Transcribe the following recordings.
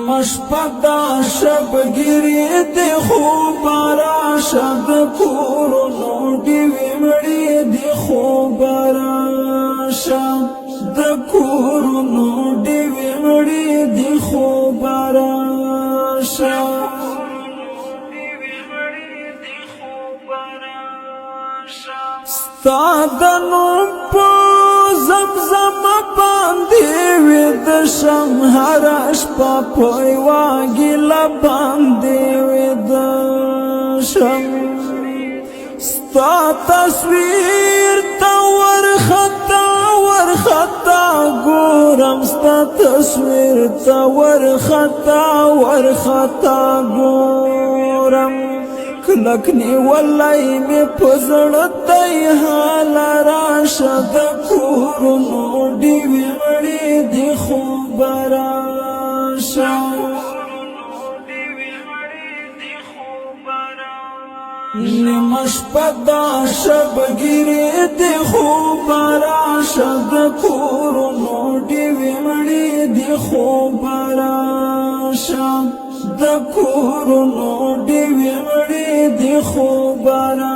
مشپدا شبگیری دی خوبارا شد کورونو دیوی مڑی دی خوبارا شد کورونو دیوی مڑی دی خوبارا شد ستادنو پو زمزم باندې وید شم هرش په پویواګی لباندې وید شم ستا تصویر تا ورخطا ګورم ستا تصویر تا ورخطا ګورم کلکنی والای می پزړتای حال راشد کورونو دیوی مړی دی خوبارا نیمش پدا شبگیری دی خوبارا شد کورونو دیوی مړی دی خوبارا د کورونو دیوی مړی دی خوبارا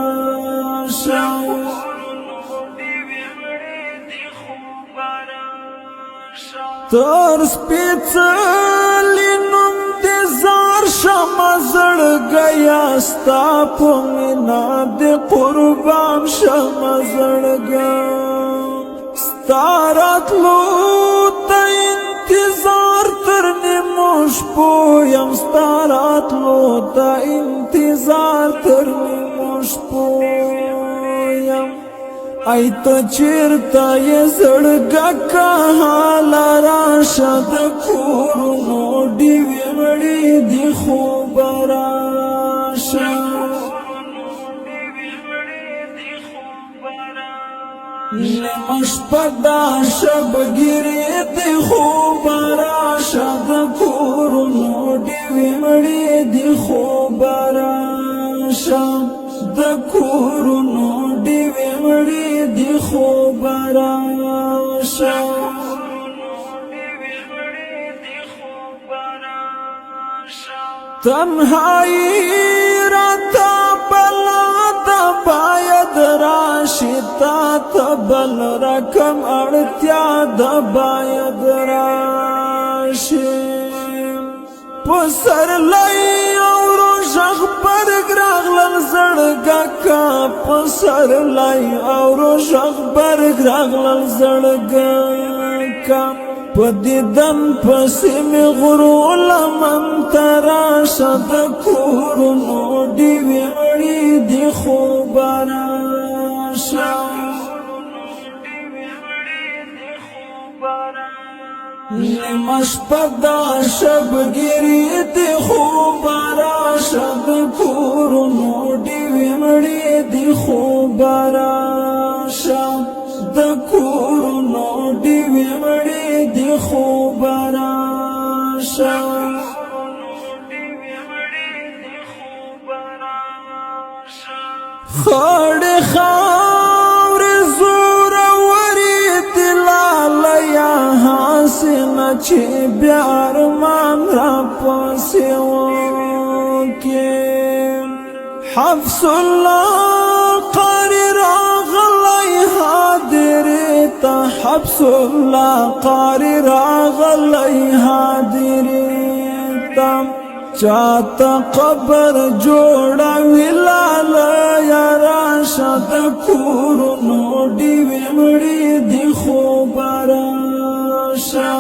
تر سپیڅلی نوم دی زار شم زړګیا ستا په مینا دی قربان شم زړګیا ستا راتلو ته انتظار تر نیمو شپو یم ستا راتلو ته انتظار تر نیمو شپو یم ای ته چیرته یې زړګا که حال راشه د کورونو ډیوې مړې دي خوبه راشه نیمه شپه دا شبګیرې دي خوبه راشه د کورونو ډیوې مړې دي خوبه راشه د کورونو ډیوې مړې دي خوبه راشه تنهایی راته بلا ده باید راشي تا ته بل رقم اړتیا ده باید راشي پسرلی اورو شخ برگ راغلل زړګا کا پسرلی اورو شخ برگ راغلل زړګا کا پدیدن پسی می غرو لمن تراشه د کورونو ډیوې مړې دي خوبه راشه نیمه شپه دا شبګیرې دي خوبه راشه د کورونو ډیوې مړې دي خوبه راشه د کورونو ډیوې مړې دي خوبه راشه خړې خاورې زورورې دي لالیا حسینه چې بیا ارمان راپسې وکړي حفظ الله قاری راغلی حاضرې ته حفظ الله قاری راغلی حاضرې ته چاته قبر جوړوي لالیه راشه د کورونو ډیوې مړې دي خوبه راشه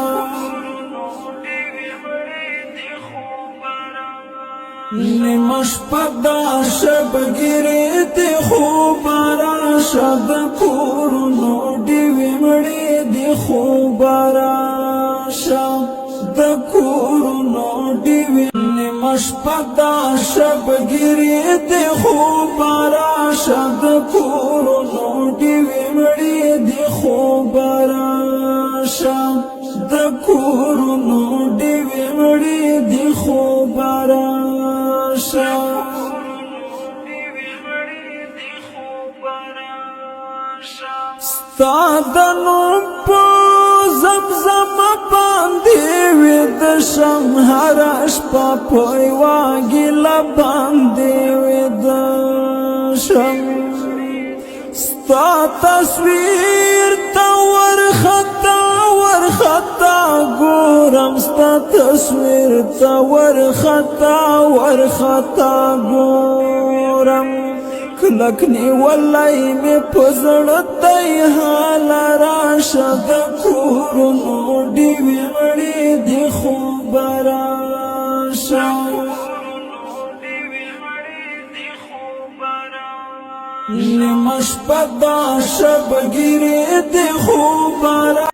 نیمه شپه دا شبګیرې دي خوبه راشه د کورونو ډیوې مړې دي خوبه راشه د کورونو ډیوې نیمه شپه دا شبګیرې دي خوبه راشه د کورونو ډیوې مړې دي خوبه راشه د کورونو ډیوې مړې دي خوبه راشه ستا د نوم په زمزم باندې وی د شم هر شپه په یوه ګیله باندې وی د شم ستا تصویر ته ورخطا ګورم ستا تصویر ته ورخطا ګورم کلک نیولی می په زړه دی حاله راشه د کورونو ډیوې مړې دي خوبه راشه نیمه شپه دا شبګیرې دي خوبه